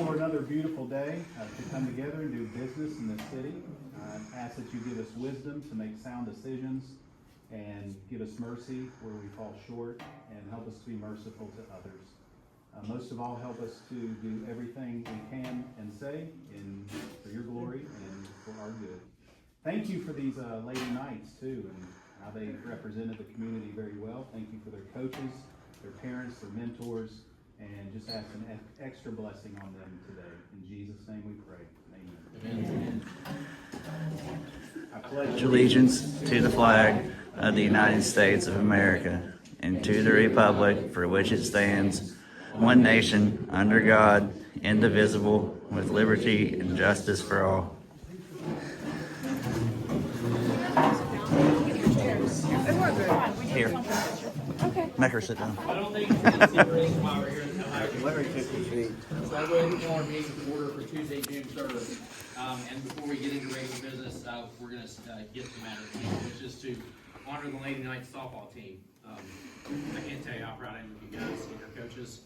for another beautiful day to come together and do business in this city. I ask that you give us wisdom to make sound decisions and give us mercy where we fall short and help us to be merciful to others. Most of all, help us to do everything we can and say for your glory and for our good. Thank you for these Lady Knights too, and how they represented the community very well. Thank you for their coaches, their parents, their mentors, and just ask an extra blessing on them today. In Jesus' name we pray. Amen. I pledge Allegiance to the flag of the United States of America and to the republic for which it stands, one nation, under God, indivisible, with liberty and justice for all. Here. Okay. Make her sit down. I don't think it's the reason why we're here in Ohio. Larry took his seat. So I go ahead and call our meeting to order for Tuesday, June 3rd. And before we get into regular business, we're going to get the matter, which is to honor the Lady Knights softball team. I can't tell you how proud I am of you guys and your coaches.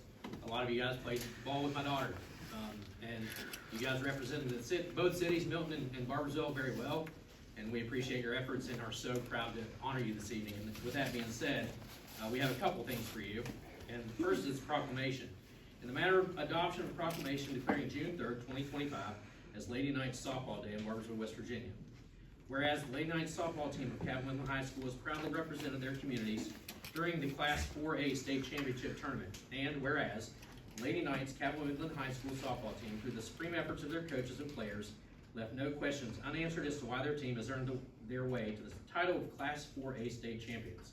A lot of you guys played ball with my daughter. And you guys represented both cities, Milton and Barboursville, very well. And we appreciate your efforts and are so proud to honor you this evening. And with that being said, we have a couple things for you. And the first is proclamation. In the matter of adoption of a proclamation declaring June 3rd, 2025 as Lady Knights Softball Day in Barboursville, West Virginia. Whereas the Lady Knights softball team of Cabot Midland High School has proudly represented their communities during the Class 4A State Championship Tournament. And whereas Lady Knights Cabot Midland High School softball team, through the supreme efforts of their coaches and players, left no questions unanswered as to why their team has earned their way to the title of Class 4A State Champions.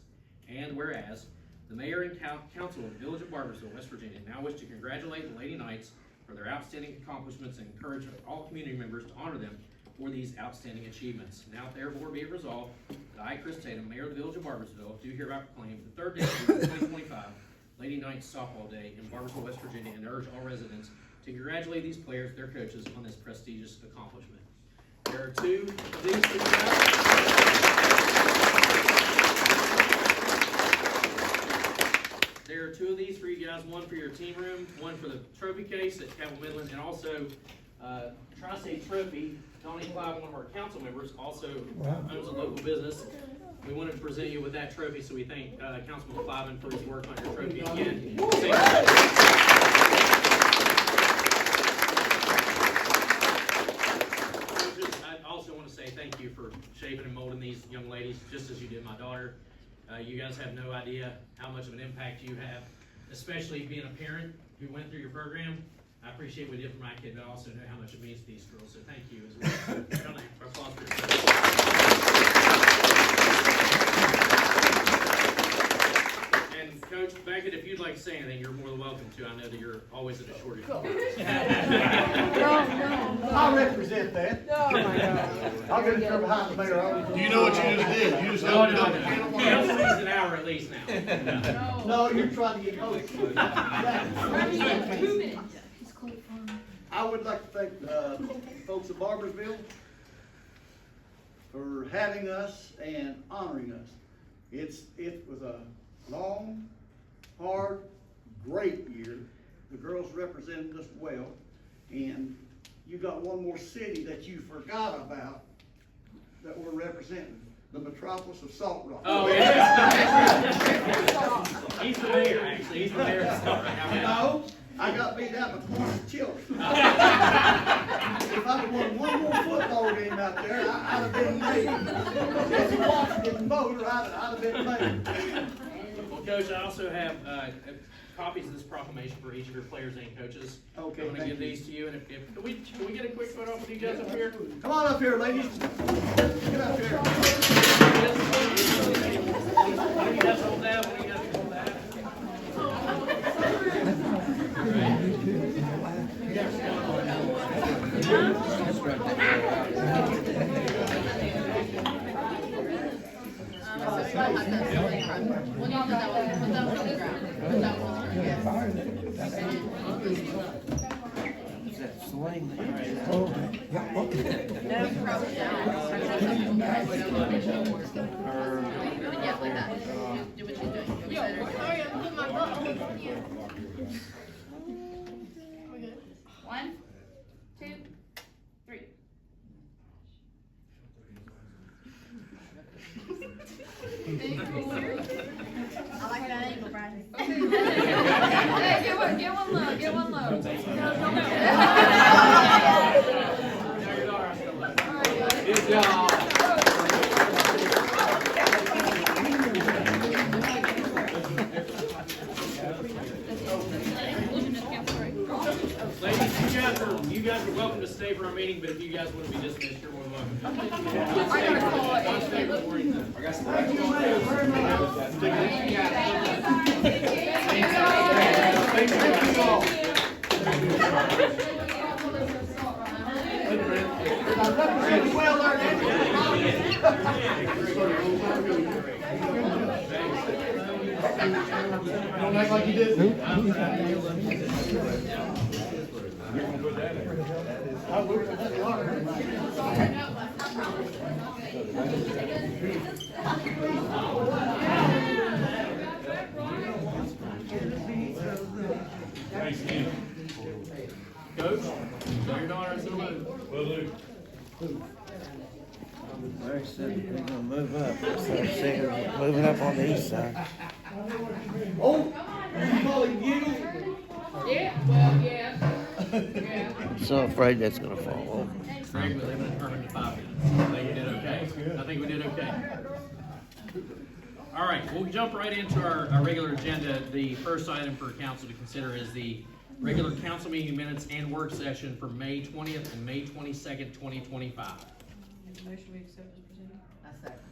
And whereas the Mayor and Council of the Village of Barboursville, West Virginia, now wish to congratulate the Lady Knights for their outstanding accomplishments and encourage all community members to honor them for these outstanding achievements. Now therefore be it resolved that I, Chris Tatum, Mayor of the Village of Barboursville, do hereby proclaim the third day of 2025 Lady Knights Softball Day in Barboursville, West Virginia, and urge all residents to congratulate these players, their coaches, on this prestigious accomplishment. There are two of these for you guys. There are two of these for you guys, one for your team room, one for the trophy case at Cabot Midland, and also Tri-State Trophy. Tony Clive, one of our council members, also owns a local business. We wanted to present you with that trophy, so we thank Councilman Cliven for his work on your trophy again. I also want to say thank you for shaping and molding these young ladies, just as you did my daughter. You guys have no idea how much of an impact you have, especially being a parent who went through your program. I appreciate what you did for my kid, but I also know how much it means to these girls, so thank you as well. Applause for and Coach Beckett, if you'd like to say anything, you're more than welcome to. I know that you're always at a shortage. I'll represent that. Oh my God. I'll get it from behind the mayor. Do you know what you just did? You just No, held up the no. candle. Council needs an hour at least now. No, you're trying to get close. 2 minutes. I would like to thank the folks of Barboursville for having us and honoring us. It was a long, hard, great year. The girls represented us well, and you got one more city that you forgot about that we're representing, the metropolis of Salt Rock. Oh, yeah. He's the mayor, actually. He's the mayor of Salt Rock. No, I got beat out by Florence children. If I'd have won one more football game out there, I'd have been made. Jesse Washington voter, I'd have been made. Well, Coach, I also have copies of this proclamation for each of your players and coaches. Okay, I'm going to give these to you, and can we get a quick photo with you guys up here? Come on up here, ladies. Get up here. One of you guys hold that, one of you guys hold that. 1, 2, 3. I like that angle, Brandon. Hey, get one low, get one low. Good job. Ladies, you guys are welcome to stay for our meeting, but if you guys want to be dismissed, you're more than welcome. I gotta call it. I got some. Don't act like you didn't. Coach, tell your daughter I said hello. Will do. Larry said we're gonna move up, so moving up on the east side. Oh, you call it giggles? Yeah, well, yeah. I'm so afraid that's gonna fall over. Greg was able to determine to 5 minutes. I think we did okay. I think we did okay. All right, we'll jump right into our regular agenda. The first item for council to consider is the regular council meeting minutes and work session for May 20th and May 22nd, 2025. Motion we accept as presented.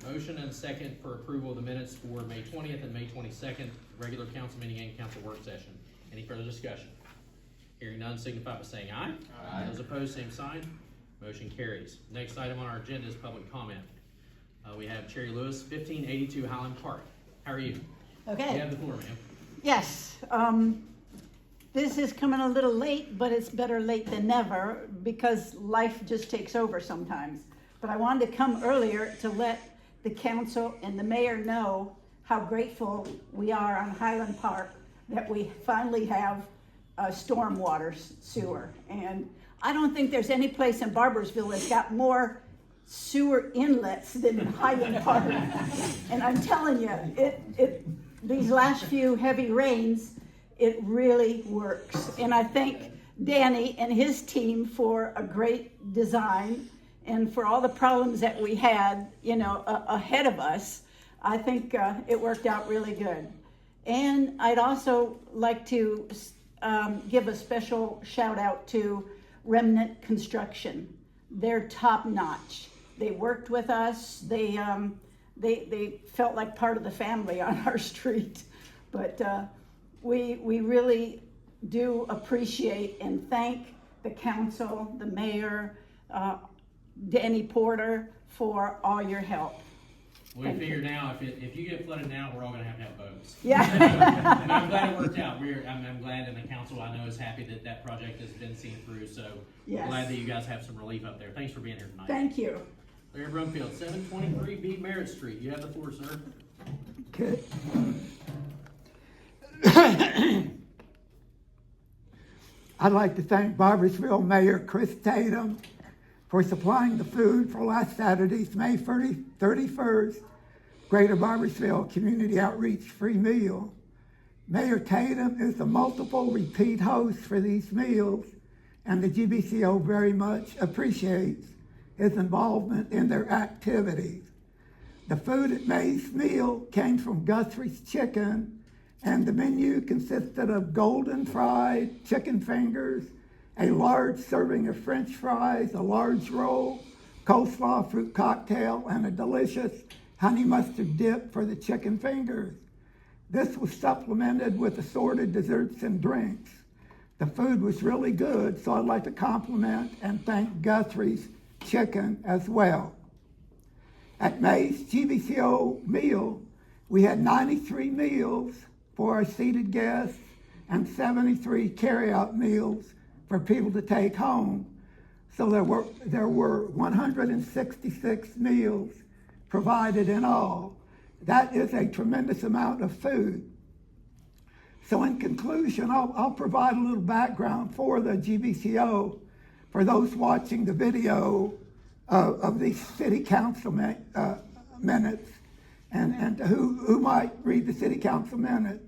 Motion and second for approval of the minutes for May 20th and May 22nd, regular council meeting and council work session. Any further discussion? Hearing none, signify by saying aye. Aye. Those opposed, same sign. Motion carries. Next item on our agenda is public comment. We have Cherry Lewis, 1582 Highland Park. How are you? You Okay, have the floor, ma'am. yes, this is coming a little late, but it's better late than never because life just takes over sometimes. But I wanted to come earlier to let the council and the mayor know how grateful we are on Highland Park that we finally have a stormwater sewer. And I don't think there's any place in Barboursville that's got more sewer inlets than Highland Park. And I'm telling you, these last few heavy rains, it really works. And I thank Danny and his team for a great design and for all the problems that we had, ahead of us. I think it worked out really good. And I'd also like to give a special shout out to Remnant Construction. They're top notch. They worked with us. They felt like part of the family on our street. But we really do appreciate and thank the council, the mayor, Danny Porter for all your help. We figure now, if you get flooded now, we're all gonna have boats. Yeah. And I'm glad it worked out. I'm glad, and the council I know is happy that project has been seen through, so Yes. glad that you guys have some relief up there. Thanks for being here tonight. Thank you. Larry Brumfield, 723 B Merritt Street. You have the floor, sir. Okay. I'd like to thank Barboursville Mayor Chris Tatum for supplying the food for last Saturday's May 31st Greater Barboursville Community Outreach Free Meal. Mayor Tatum is a multiple repeat host for these meals, and the GBCO very much appreciates his involvement in their activities. The food at May's meal came from Guthrie's Chicken, and the menu consisted of golden fried chicken fingers, a large serving of French fries, a large roll, coleslaw, fruit cocktail, and a delicious honey mustard dip for the chicken fingers. This was supplemented with assorted desserts and drinks. The food was really good, so I'd like to compliment and thank Guthrie's Chicken as well. At May's GBCO meal, we had 93 meals for our seated guests and 73 carry-out meals for people to take home. So there were 166 meals provided in all. That is a tremendous amount of food. So in conclusion, I'll provide a little background for the GBCO for those watching the video of these city council minutes and who might read the city council minutes.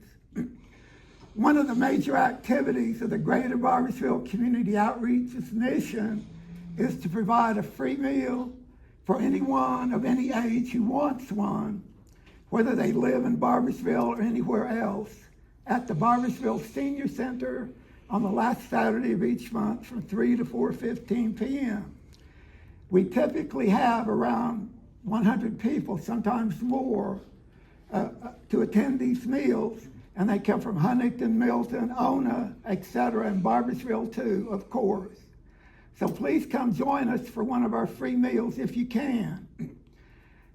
One of the major activities of the Greater Barboursville Community Outreach's mission is to provide a free meal for anyone of any age who wants one, whether they live in Barboursville or anywhere else, at the Barboursville Senior Center on the last Saturday of each month from 3 to 4:15 p.m. We typically have around 100 people, sometimes more, to attend these meals, and they come from Huntington, Milton, Ona, etc., and Barboursville too, of course. So please come join us for one of our free meals if you can.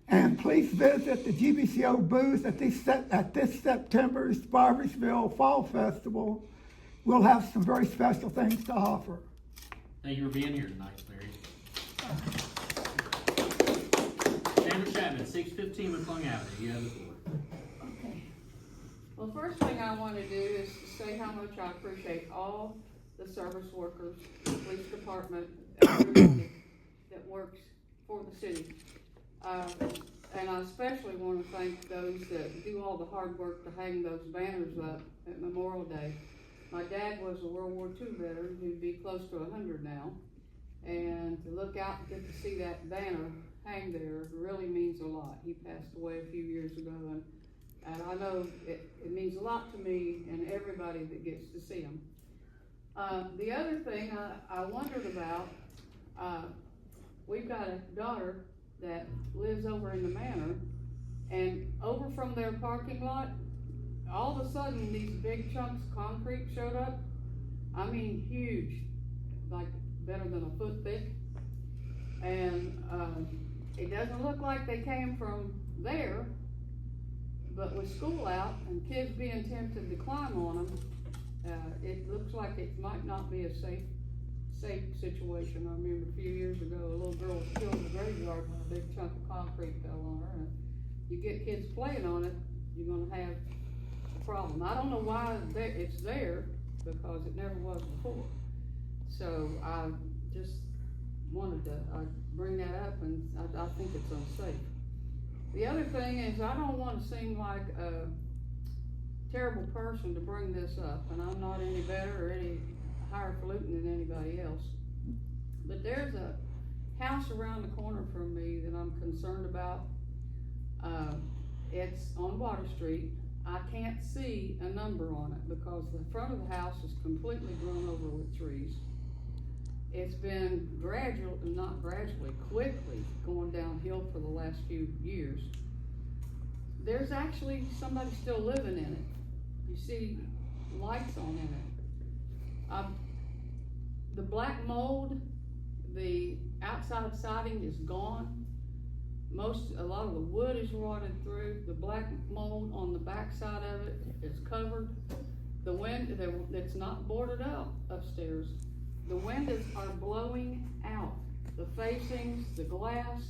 And please visit the GBCO booth at this September's Barboursville Fall Festival. We'll have some very special things to offer. Thank you for being here tonight, Mary. Sandra Chapman, 615 McClung Avenue, you have the floor. Okay. Well, first thing I want to do is to say how much I appreciate all the service workers, the police department, everybody that works for the city. And I especially want to thank those that do all the hard work to hang those banners up at Memorial Day. My dad was a World War II veteran who'd be close to 100 now. And to look out and get to see that banner hang there really means a lot. He passed away a few years ago, and I know it means a lot to me and everybody that gets to see him. The other thing I wondered about, we've got a daughter that lives over in the manor, and over from their parking lot, all of a sudden these big chunks of concrete showed up. I mean huge, like better than a foot thick. And it doesn't look like they came from there, but with school out and kids being tempted to climb on them, it looks like it might not be a safe situation. I remember a few years ago, a little girl was killed in the graveyard when a big chunk of concrete fell on her. And you get kids playing on it, you're gonna have a problem. I don't know why it's there, because it never was before. So I just wanted to bring that up, and I think it's unsafe. The other thing is, I don't want to seem like a terrible person to bring this up, and I'm not any better or any higher falutin than anybody else. But there's a house around the corner from me that I'm concerned about. It's on Water Street. I can't see a number on it because the front of the house is completely grown over with trees. It's been quickly going downhill for the last few years. There's actually somebody still living in it. You see lights on in it. The black mold, the outside siding is gone. A lot of the wood is rotted through. The black mold on the back side of it is covered. The wind, it's not boarded up upstairs. The windows are blowing out. The facings, the glass,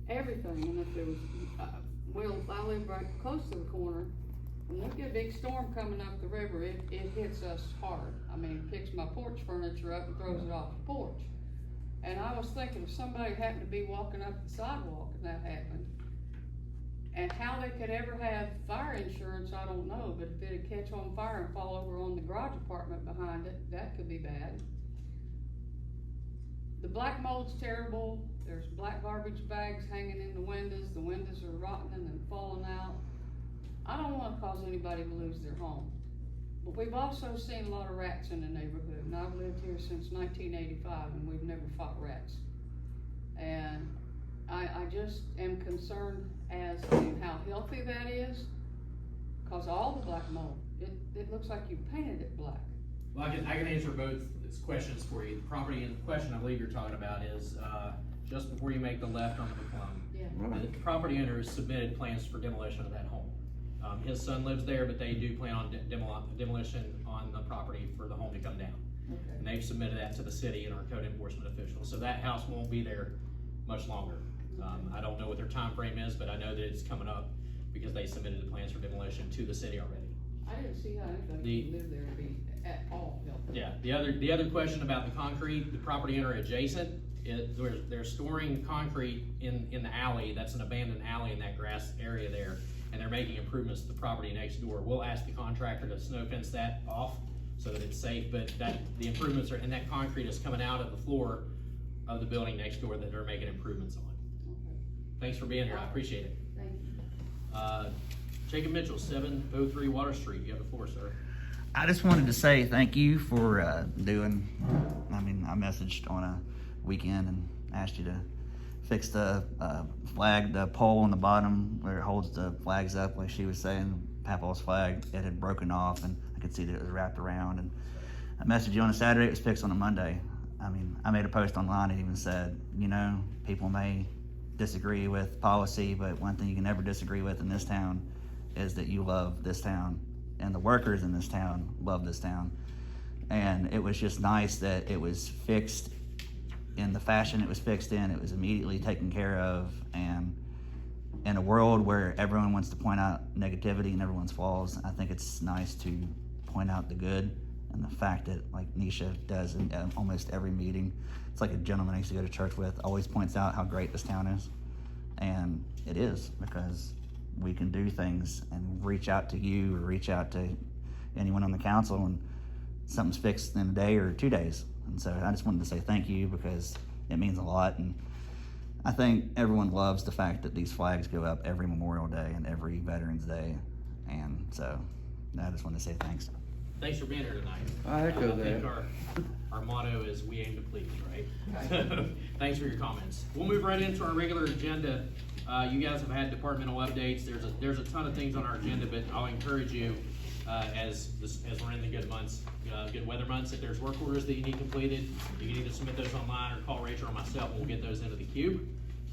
everything. And if there was, I live right close to the corner, and we get a big storm coming up the river, it hits us hard. I mean, it picks my porch furniture up and throws it off the porch. And I was thinking, if somebody happened to be walking up the sidewalk and that happened, and how they could ever have fire insurance, I don't know, but if it'd catch on fire and fall over on the garage apartment behind it, that could be bad. The black mold's terrible. There's black garbage bags hanging in the windows. The windows are rotting and falling out. I don't want to cause anybody to lose their home. But we've also seen a lot of rats in the neighborhood, and I've lived here since 1985, and we've never fought rats. And I just am concerned as to how healthy that is, because all the black mold, it looks like you painted it black. Well, I can answer both questions for you. The property in question I believe you're talking about is just before you make the left on the McClung. Yeah. The property owner has submitted plans for demolition of that home. His son lives there, but they do plan on demolition on the property for the home to come down. Okay. And they've submitted that to the city and our code enforcement officials. So that house won't be there much longer. I don't know what their time frame is, but I know that it's coming up because they submitted the plans for demolition to the city already. I didn't see how anybody The- could live there and be at all healthy. Yeah, the other question about the concrete, the property owner adjacent, they're storing concrete in the alley, that's an abandoned alley in that grass area there, and they're making improvements to the property next door. We'll ask the contractor to snow fence that off so that it's safe, but the improvements are, and that concrete is coming out of the floor of the building next door that they're making improvements on. Okay, Thanks for being here, I appreciate it. thank you. Jacob Mitchell, 703 Water Street, you have the floor, sir. I just wanted to say thank you for I messaged on a weekend and asked you to fix the flag, the pole on the bottom where it holds the flags up, like she was saying, Papaw's flag, it had broken off and I could see that it was wrapped around. And I messaged you on a Saturday, it was fixed on a Monday. I made a post online and even said, people may disagree with policy, but one thing you can never disagree with in this town is that you love this town and the workers in this town love this town. And it was just nice that it was fixed in the fashion it was fixed in. It was immediately taken care of. And in a world where everyone wants to point out negativity and everyone's flaws, I think it's nice to point out the good. And the fact that, like Nisha does in almost every meeting, it's like a gentleman I used to go to church with, always points out how great this town is. And it is, because we can do things and reach out to you or reach out to anyone on the council and something's fixed in a day or 2 days. And so I just wanted to say thank you because it means a lot. And I think everyone loves the fact that these flags go up every Memorial Day and every Veterans Day. And so I just wanted to say thanks. Thanks for being here tonight. I echo I think that. our motto is we aim to please, right? Thanks for your comments. We'll move right into our regular agenda. You guys have had departmental updates. There's a ton of things on our agenda, but I'll encourage you, as we're in the good months, good weather months, if there's work orders that you need completed, you can either submit those online or call Rachel or myself and we'll get those into the cube.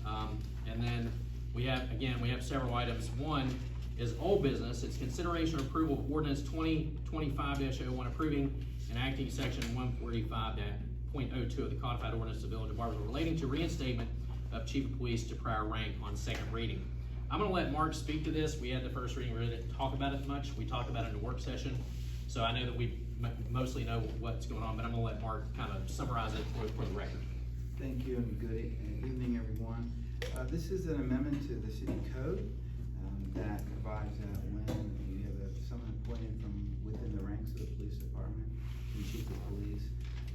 And then we have several items. One is old business. It's consideration or approval of ordinance 2025-01 approving and acting section 145.02 of the codified ordinance of the Village of Barboursville relating to reinstatement of chief of police to prior rank on second reading. I'm gonna let Mark speak to this. We had the first reading, we really didn't talk about it much. We talked about it in the work session. So I know that we mostly know what's going on, but I'm gonna let Mark kind of summarize it for the record. Thank you and good evening, everyone. This is an amendment to the city code that provides that when you have someone appointed from within the ranks of the police department, the chief of police,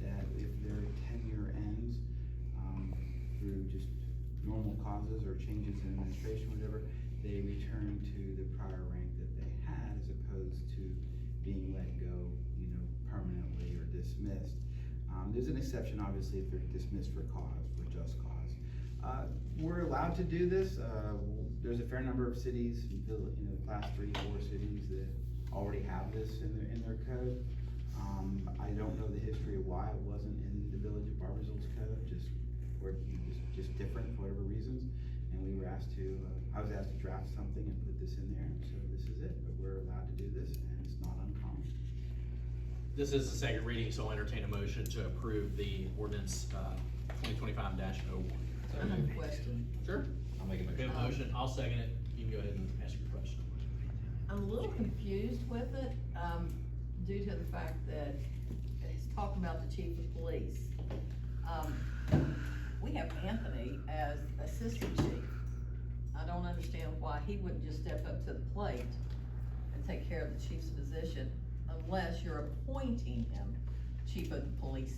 that if their tenure ends through just normal causes or changes in administration, whatever, they return to the prior rank that they had, as opposed to being let go, permanently or dismissed. There's an exception, obviously, if they're dismissed for just cause. We're allowed to do this. There's a fair number of cities, class 3, 4 cities that already have this in their code. I don't know the history of why it wasn't in the Village of Barboursville's code, just different for whatever reasons. And we were asked to, I was asked to draft something and put this in there, and so this is it. But we're allowed to do this, and it's not uncommon. This is the second reading, so I'll entertain a motion to approve the ordinance 2025-01. I have a question. Sure. I'll make a We have a motion, I'll second it. You can go ahead and ask your question. I'm a little confused with it, due to the fact that it's talking about the chief of police. We have Anthony as assistant chief. I don't understand why he wouldn't just step up to the plate and take care of the chief's position unless you're appointing him chief of the police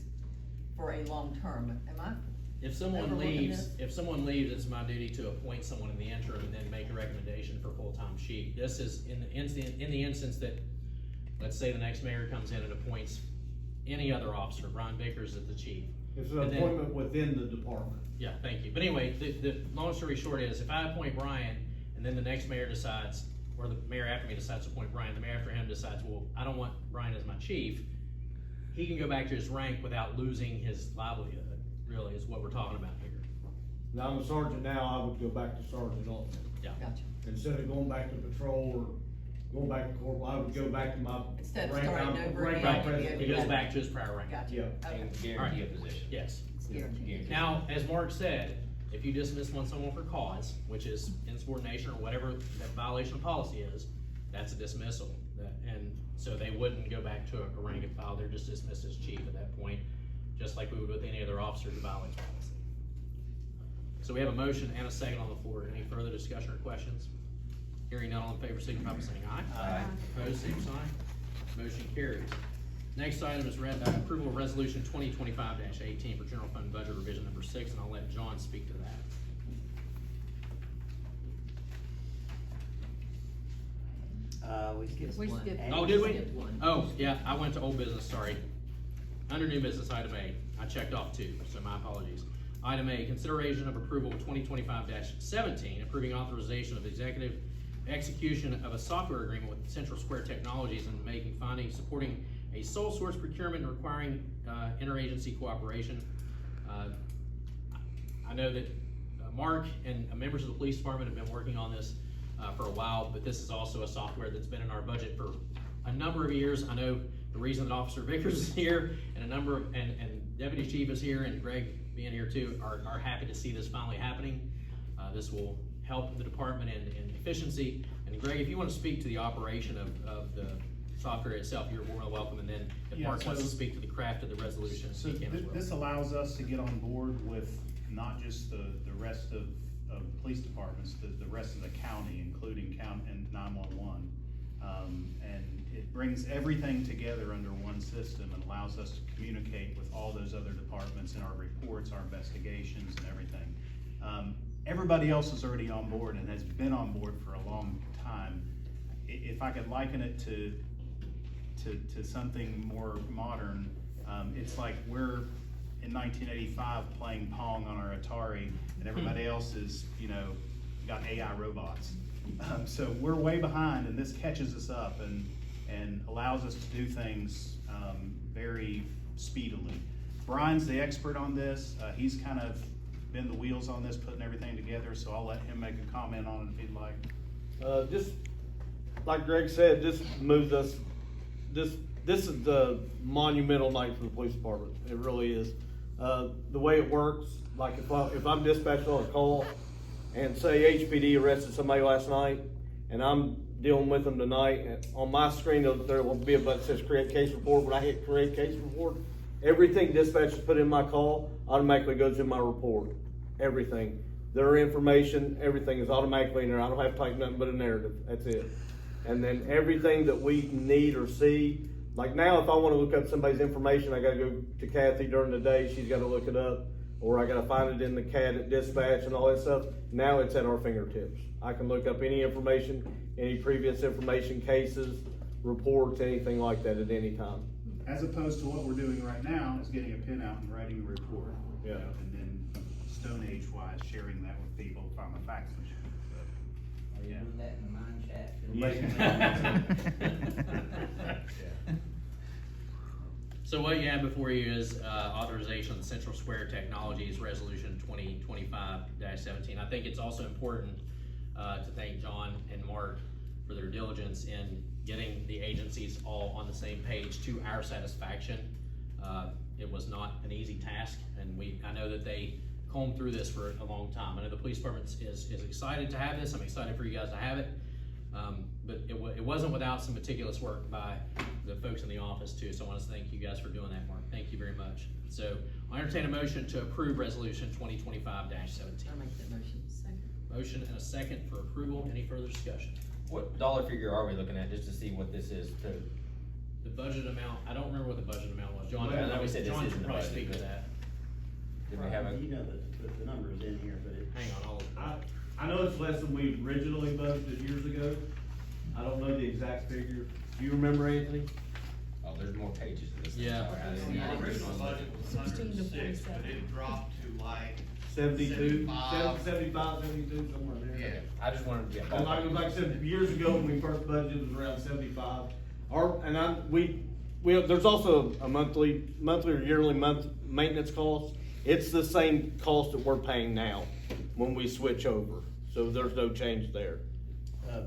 for a long term. Am I? If someone leaves, it's my duty to appoint someone in the interim and then make a recommendation for full-time chief. This is in the instance that, let's say the next mayor comes in and appoints any other officer, Brian Vickers is the chief. It's an appointment within the department. Yeah, thank you. But anyway, the long story short is, if I appoint Brian and then the next mayor decides, or the mayor after me decides to appoint Brian, the mayor after him decides, well, I don't want Brian as my chief, he can go back to his rank without losing his livelihood, really, is what we're talking about here. Now, I'm a sergeant now, I would go back to sergeant only. Yeah. Gotcha. Instead of going back to patrol or going back to corporal, I would go back to my Instead of rank. starting I'm over rank again, I'm president. He goes back to his prior rank. Gotcha. Yeah. Okay. Guarantee a position. Yes. It's guaranteed. Now, as Mark said, if you dismiss someone for cause, which is insubordination or whatever that violation of policy is, that's a dismissal. And so they wouldn't go back to a rank and file, they're just dismissed as chief at that point, just like we would with any other officer who violates policy. So we have a motion and a second on the floor. Any further discussion or questions? Hearing none, all in favor, signify by saying aye. Aye. Opposed, same sign. Motion carries. Next item is approval of resolution 2025-18 for general fund budget revision number 6, and I'll let John speak to that. We skipped We one. skipped- A. Oh, did we? Skip one. Oh, yeah, I went to old business, sorry. Under new business, item A, I checked off 2, so my apologies. Item A, consideration of approval of 2025-17, approving authorization of executive execution of a software agreement with Central Square Technologies and making findings supporting a sole source procurement and requiring interagency cooperation. I know that Mark and members of the police department have been working on this for a while, but this is also a software that's been in our budget for a number of years. I know the reason that Officer Vickers is here and and Deputy Chief is here and Greg being here too are happy to see this finally happening. This will help the department in efficiency. And Greg, if you want to speak to the operation of the software itself, you're more than welcome. And then if Mark wants to speak to the craft of the resolution, So he can as well. this allows us to get on board with not just the rest of police departments, the rest of the county, including and 911. And it brings everything together under one system and allows us to communicate with all those other departments in our reports, our investigations and everything. Everybody else is already on board and has been on board for a long time. If I could liken it to something more modern, it's like we're in 1985 playing Pong on our Atari and everybody else is, got AI robots. So we're way behind and this catches us up and allows us to do things very speedily. Brian's the expert on this. He's kind of been the wheels on this, putting everything together, so I'll let him make a comment on it if he'd like. Just like Greg said, this moves us, this is the monumental night for the police department. It really is. The way it works, like if I'm dispatched on a call and say HPD arrested somebody last night and I'm dealing with them tonight, and on my screen there will be a button that says create case report. When I hit create case report, everything dispatch has put in my call automatically goes in my report. Everything. Their information, everything is automatically in there. I don't have to type nothing but a narrative. That's it. And then everything that we need or see, like now if I want to look up somebody's information, I gotta go to Kathy during the day, she's gotta look it up, or I gotta find it in the CAD at dispatch and all that stuff. Now it's at our fingertips. I can look up any information, any previous information, cases, reports, anything like that at any time. As opposed to what we're doing right now is getting a pin out and writing a report. Yeah. And then Stone Age wise, sharing that with people from a fax machine. Are you doing that in the mine shaft? So what you have before you is authorization of the Central Square Technologies Resolution 2025-17. I think it's also important to thank John and Mark for their diligence in getting the agencies all on the same page to our satisfaction. It was not an easy task, and I know that they combed through this for a long time. I know the police department is excited to have this. I'm excited for you guys to have it. But it wasn't without some meticulous work by the folks in the office too, so I want to thank you guys for doing that, Mark. Thank you very much. So I entertain a motion to approve resolution 2025-17. I'll make that motion. Second. Motion and a second for approval. Any further discussion? What dollar figure are we looking at, just to see what this is to? The budget amount, I don't remember what the budget amount was. John, Well, I know we said this John isn't should the probably budget, speak to but- that. Did we have a? You know the number's in here, but it. Hang on, I know it's less than we originally budgeted years ago. I don't know the exact figure. Do you remember, Anthony? Oh, there's more pages to this. Yeah. The original budget was 106, but it dropped to like 72, 75. 75, 72, somewhere in there. Yeah. I just wanted to get. And like I said, years ago when we first budgeted, it was around 75. There's also a monthly or yearly maintenance cost. It's the same cost that we're paying now when we switch over. So there's no change there.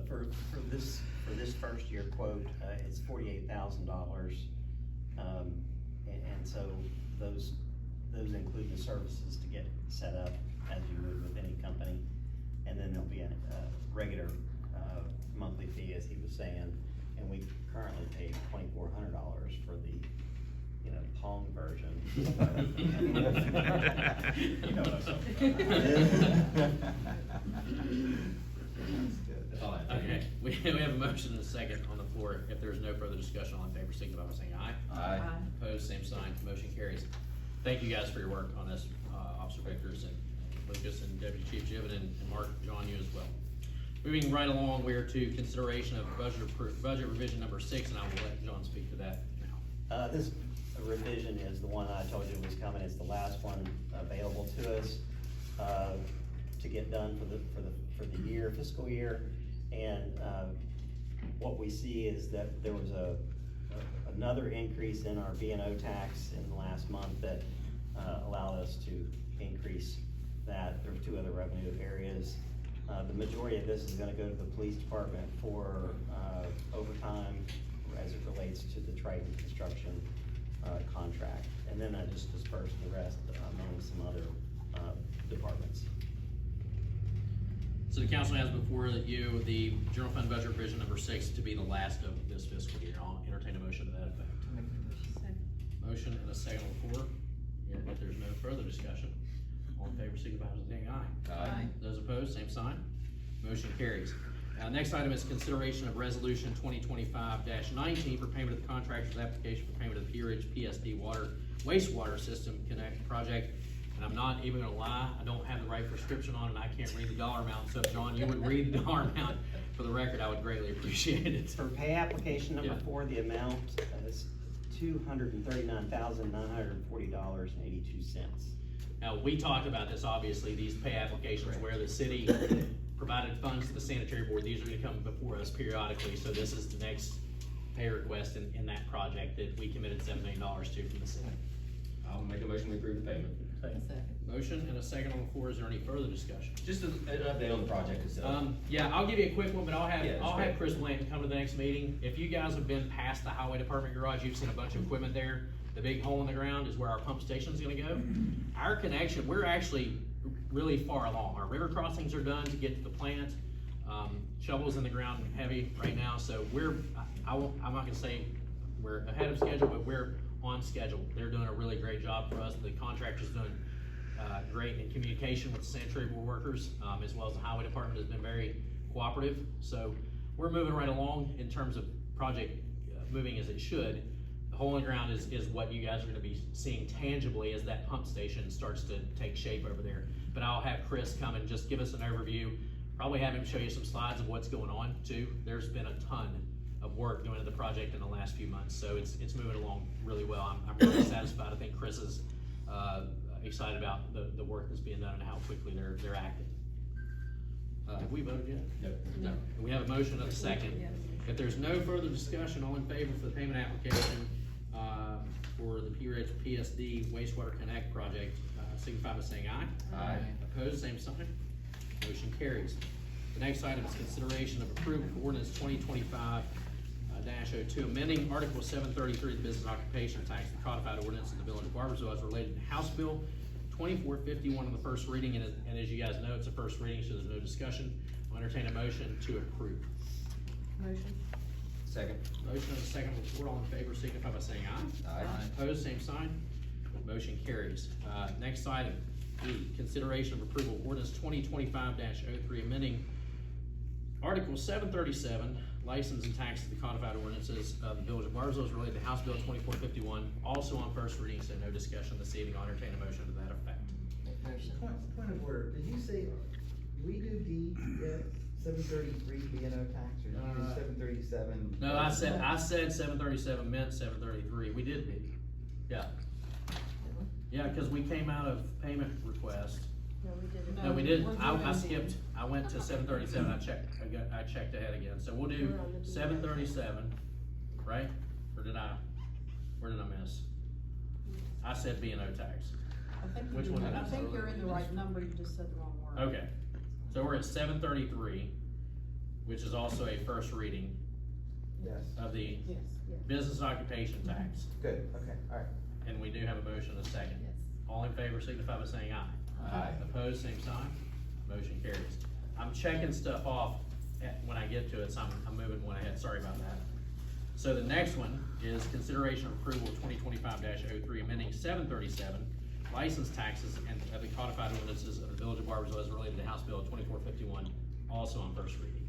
For this first year quote, it's $48,000. And so those include the services to get set up as you would with any company. And then there'll be a regular monthly fee, as he was saying. and we currently pay $2,400 for the, you know, Pong version. You know what I'm talking That's good. Okay, we have a motion and a second on the floor. If there's no further discussion, all in favor, signify by saying aye. Aye. Opposed, same sign, motion carries. Thank you guys for your work on this, Officer Vickers and Lucas and Deputy Chief Gibbon and Mark, John, you as well. Moving right along, we are to consideration of budget revision number 6, and I will let John speak to that now. This revision is the one I told you was coming. It's the last one available to us to get done for the year, fiscal year. And what we see is that there was another increase in our B&O tax in the last month that allowed us to increase that. There were 2 other revenue areas. The majority of this is gonna go to the police department for overtime as it relates to the Triton construction contract. And then I just dispersed the rest among some other departments. So the council has before you the general fund budget revision number 6 to be the last of this fiscal year. I'll entertain a motion to that effect. Motion and a second on the floor. If there's no further discussion, all in favor, signify by saying aye. Aye. Those opposed, same sign. Motion carries. Next item is consideration of resolution 2025-19 for payment of the contractor's application for payment of the Pea Ridge PSD wastewater system connect project. And I'm not even gonna lie, I don't have the right prescription on it, and I can't read the dollar amount. So if John, you would read the dollar amount for the record, I would greatly appreciate it. For pay application number Yeah. 4, the amount is $239,940.82. Now, we talked about this, obviously, these pay applications where the city provided funds to the sanitary board, these are gonna come before us periodically, so this is the next pay request in that project that we committed $7 million to from the city. I'll make a motion to approve the payment. Motion and a second on the floor, is there any further discussion? Just an update on the project itself. Yeah, I'll give you a quick one, but I'll Yeah, that's have great. Chris Blanton come to the next meeting. If you guys have been past the highway department garage, you've seen a bunch of equipment there. The big hole in the ground is where our pump station's gonna go. Our connection, we're actually really far along. Our river crossings are done to get to the plant. Shovels in the ground heavy right now, so I'm not gonna say we're ahead of schedule, but we're on schedule. They're doing a really great job for us. The contractor's doing great in communication with the sanitary board workers, as well as the highway department has been very cooperative. So we're moving right along in terms of project moving as it should. The hole in the ground is what you guys are gonna be seeing tangibly as that pump station starts to take shape over there. But I'll have Chris come and just give us an overview, probably have him show you some slides of what's going on too. There's been a ton of work going into the project in the last few months, so it's moving along really well. I'm really satisfied. I think Chris is excited about the work that's being done and how quickly they're acting. Have we voted yet? No. We have a motion and a second. If there's no further discussion, all in favor for the payment application for the Pea Ridge PSD wastewater connect project, signify by saying aye. Aye. Opposed, same sign. Motion carries. The next item is consideration of approval for ordinance 2025-02, amending Article 733 of the Business Occupation Tax, the codified ordinance of the Village of Barboursville as related to House Bill 2451 on the first reading, and as you guys know, it's a first reading, so there's no discussion. I'll entertain a motion to approve. Motion. Second. Motion and a second on the floor, all in favor, signify by saying aye. Aye. Opposed, same sign. Motion carries. Next item, E, consideration of approval of ordinance 2025-03, amending Article 737, license and tax of the codified ordinances of the Village of Barboursville as related to House Bill 2451, also on first reading, so no discussion this evening. I'll entertain a motion to that effect. Motion. Point of order, did you say, we do D yet, 733 B&O tax, or did you do 737? No, I said 737 meant 733. We did B. Yeah. Yeah, because we came out of payment request. No, we didn't. No, we didn't. I skipped. I went to 737. I checked ahead again. So we'll do 737, right? Or did I? Where did I miss? I said B&O tax. Which one did I? I think you're in the right number, you just said the wrong word. Okay. So we're at 733, which is also a first reading Yes. of the Yes, yes. business occupation tax. Good, okay, all right. And we do have a motion and a second. Yes. All in favor signify by saying aye. Aye. Opposed, same sign. Motion carries. I'm checking stuff off when I get to it, so I'm moving one ahead. Sorry about that. So the next one is consideration of approval of 2025-03, amending 737 license taxes and of the codified ordinances of the Village of Barboursville as related to House Bill 2451, also on first reading.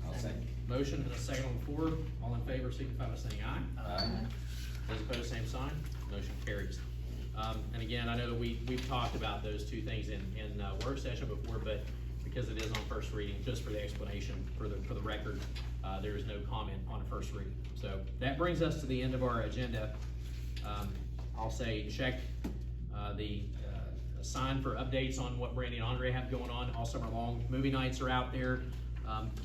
I'll second. Motion and a second on the floor. All in favor, signify by saying aye. Aye. Those opposed, same sign. Motion carries. And again, I know that we've talked about those two things in work session before, but because it is on first reading, just for the explanation, for the record, there is no comment on a first reading. So that brings us to the end of our agenda. I'll say check the sign for updates on what Brandy and Andre have going on all summer long. Movie nights are out there.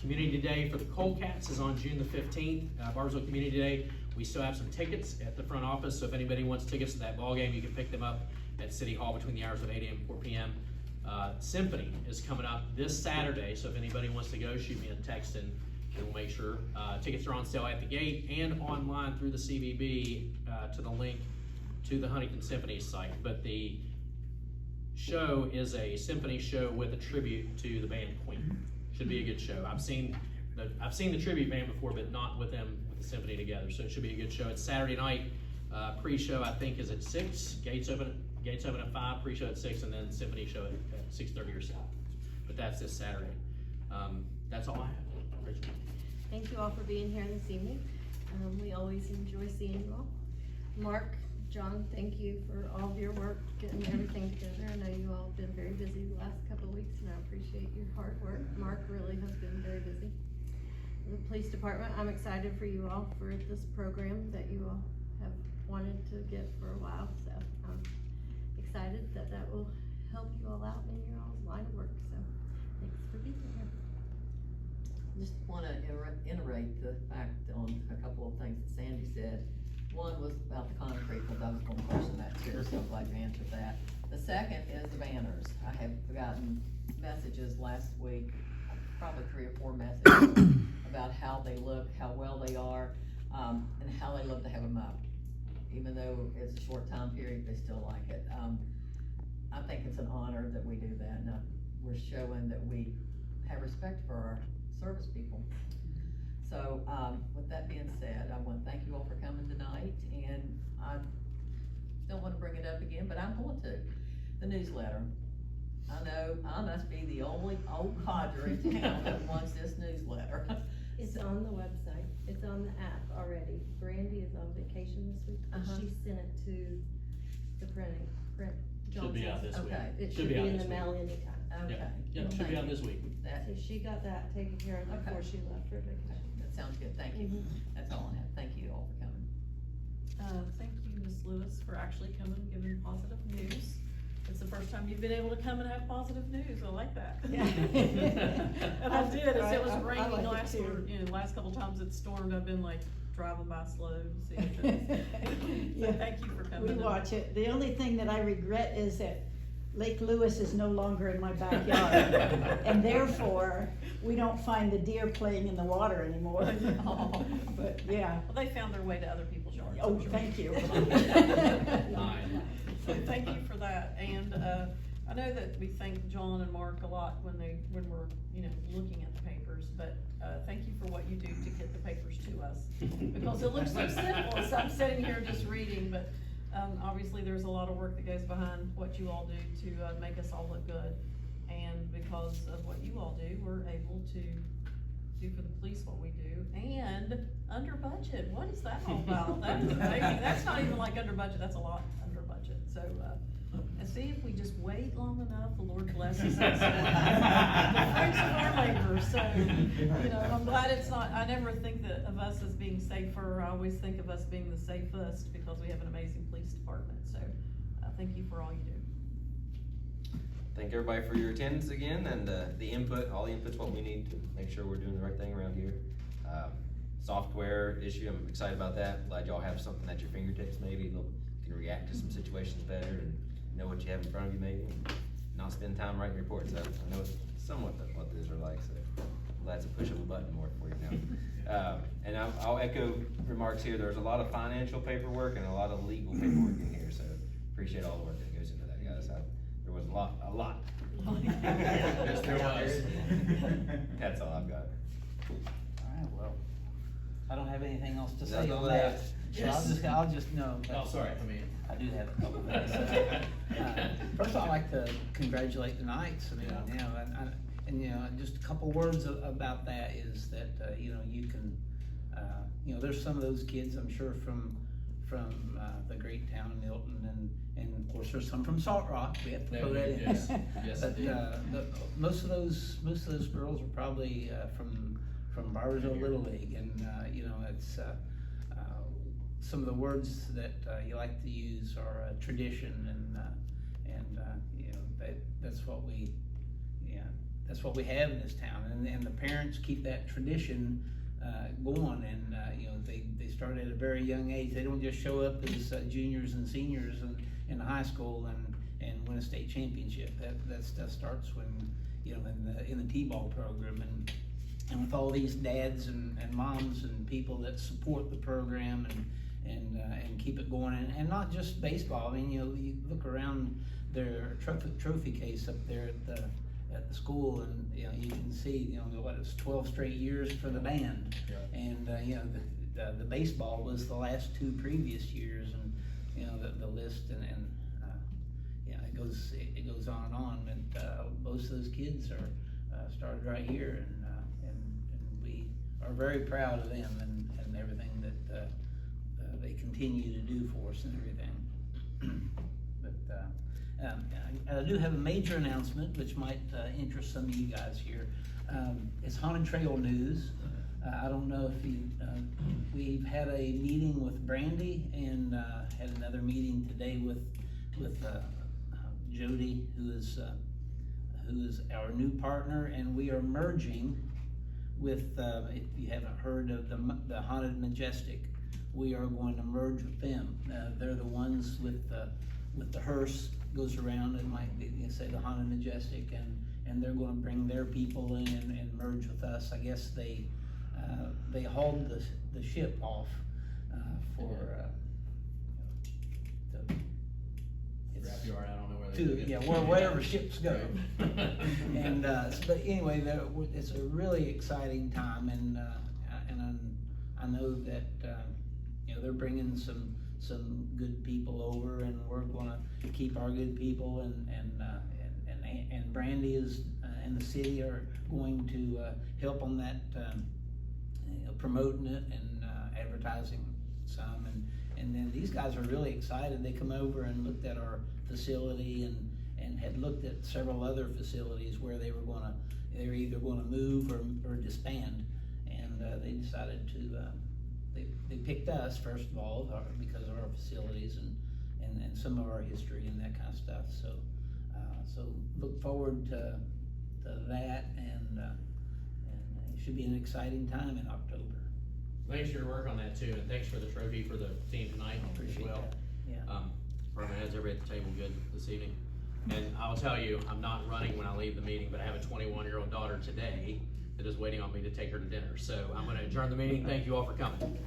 Community Day for the Coldcats is on June the 15th, Barboursville Community Day. We still have some tickets at the front office, so if anybody wants tickets to that ball game, you can pick them up at City Hall between the hours of 8 a.m. and 4 p.m. Symphony is coming up this Saturday, so if anybody wants to go, shoot me a text and we'll make sure. Tickets are on sale at the gate and online through the CVB to the link to the Huntington Symphony site. But the show is a symphony show with a tribute to the band Queen. Should be a good show. I've seen the tribute band before, but not with them with the symphony together. So it should be a good show. It's Saturday night. Pre-show I think is at 6. Gates open at 5. Pre-show at 6, and then symphony show at 6:30 or so. But that's this Saturday. That's all I have. Rachel. Thank you all for being here this evening. We always enjoy seeing you all. Mark, John, thank you for all of your work getting everything together. I know you all have been very busy the last couple of weeks, and I appreciate your hard work. Mark really has been very busy. The police department, I'm excited for you all for this program that you all have wanted to get for a while. So I'm excited that will help you all out in your all's line of work. So thanks for being here. Just wanna iterate the fact on a couple of things that Sandy said. One was about the concrete, because I was gonna question that too, so I'm glad you answered that. The second is the banners. I have gotten messages last week, probably 3 or 4 messages about how they look, how well they are, and how they love to have them up. Even though it's a short time period, they still like it. I think it's an honor that we do that, and we're showing that we have respect for our service people. So, with that being said, I want to thank you all for coming tonight, and I don't want to bring it up again, but I'm going to. The newsletter. I know I must be the only old codger in town that wants this newsletter. It's on the website. It's on the app already. Brandy is on vacation this week, but she sent it to the print. Should be out this week. Okay. It should be in the mail anytime. Okay. Yep, should be out this week. So she got that taken care of before she left for vacation. That sounds good, thank you. That's all I have, thank you all for coming. Thank you, Ms. Lewis, for actually coming and giving positive news. It's the first time you've been able to come and have positive news, I like that. Yeah. And I did, as it was I raining like it last, too. last couple times it stormed, I've been like driving by slow to see if it was. So thank you for coming. We watch it. The only thing that I regret is that Lake Lewis is no longer in my backyard. And therefore, we don't find the deer playing in the water anymore. But yeah. Well, they found their way to other people's yards. Oh, I'm sure. thank you. So thank you for that, and, I know that we thank John and Mark a lot when we're, looking at the papers, but, thank you for what you do to get the papers to us. Because it looks so simple, so I'm sitting here just reading, but, obviously there's a lot of work that goes behind what you all do to, make us all look good. And because of what you all do, we're able to do for the police what we do, and under budget. What is that all about? That is amazing. That's not even like under budget, that's a lot under budget. So, and see, if we just wait long enough, the Lord blesses us. The fruits of our labor. So, I'm glad it's not, I never think of us as being safer. I always think of us being the safest because we have an amazing police department. So, thank you for all you do. Thank everybody for your attendance again, and the input. All the input's what we need to make sure we're doing the right thing around here. Software issue, I'm excited about that. Glad y'all have something at your fingertips. Maybe you can react to some situations better and know what you have in front of you maybe, and not spend time writing reports. I know it's somewhat what those are like, so I'm glad it's a push of a button more for you now. And I'll echo remarks here. There's a lot of financial paperwork and a lot of legal paperwork in here, so appreciate all the work that goes into that, guys. There was a lot. Yes, there was. That's all I've got. All right, well, I don't have anything else to That's say all on I that. have. So I'll just know. Oh, sorry, I mean. I do have a couple of things. First of all, I'd like to congratulate the Knights. I mean, you know, and you know, just a couple words about that is that, you know, you can, you know, there's some of those kids, I'm sure, from the great town of Milton, and of course, there's some from Salt Rock. We have to throw that in. Yes, yes, But, indeed. most of those girls are probably, from Barboursville Little League, and, you know, it's, some of the words that you like to use are tradition, and you know, that's what we have in this town, and the parents keep that tradition going, and you know, they start at a very young age. They don't just show up as juniors and seniors in high school and win a state championship. That stuff starts when, you know, in the T-ball program, and with all these dads and moms and people that support the program and keep it going, and not just baseball. I mean, you know, you look around their trophy case up there at the school, and you know, you can see, you know, what, it's 12 straight years for the band, and you know, the baseball was the last 2 previous years, and you know, the list, and yeah, it goes on and on. And most of those kids are started right here, and we are very proud of them and everything that they continue to do for us and everything. But I do have a major announcement which might interest some of you guys here. It's Haunted Trail News. I don't know if you, we've had a meeting with Brandy, and had another meeting today with Jody, who is our new partner, and we are merging with, if you haven't heard of the Haunted Majestic, we are going to merge with them. They're the ones with the hearse goes around, and might be, you say, the Haunted Majestic, and they're going to bring their people in and merge with us. I guess they hauled the ship off for Scrapyard, I don't know where they took it. Wherever ships go. And but anyway, it's a really exciting time, and I know that you know, they're bringing some good people over, and we're gonna keep our good people, and Brandy is and the city are going to help on that, you know, promoting it and advertising some, and then these guys are really excited. They come over and looked at our facility and had looked at several other facilities where they were either gonna move or disband, and they decided to they picked us first of all because of our facilities and some of our history and that kind of stuff. So look forward to that, and it should be an exciting time in October. Thanks for your work on that too, and thanks for the trophy for the team tonight as well. Yeah. Department heads, everybody at the table good this evening. And I'll tell you, I'm not running when I leave the meeting, but I have a 21-year-old daughter today that is waiting on me to take her to dinner. So I'm gonna adjourn the meeting. Thank you all for coming.